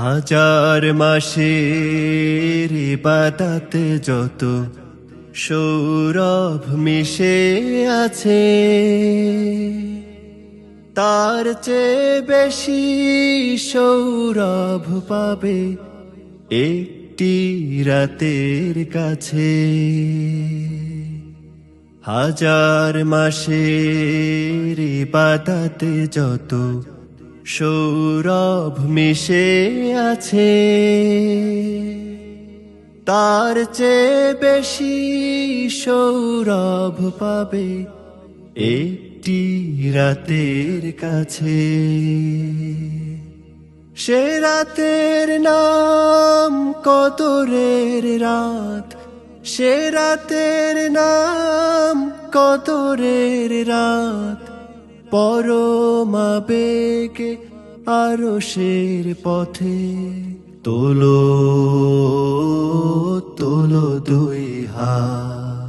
হাজার মাসের ইবাদতে যত সৌরভ মিশে আছে, তার চেয়ে বেশি সৌরভ পাবে একটি রাতের কাছে। হাজার মাসের ইবাদতে যত সৌরভ মিশে আছে, তার চেয়ে বেশি সৌরভ পাবে একটি রাতের কাছে। সে রাতের নাম কদরের রাত, সে রাতের নাম কদরের রাত। পরম আবেগে আরশের পথে তোলো তোলো দুই হাত।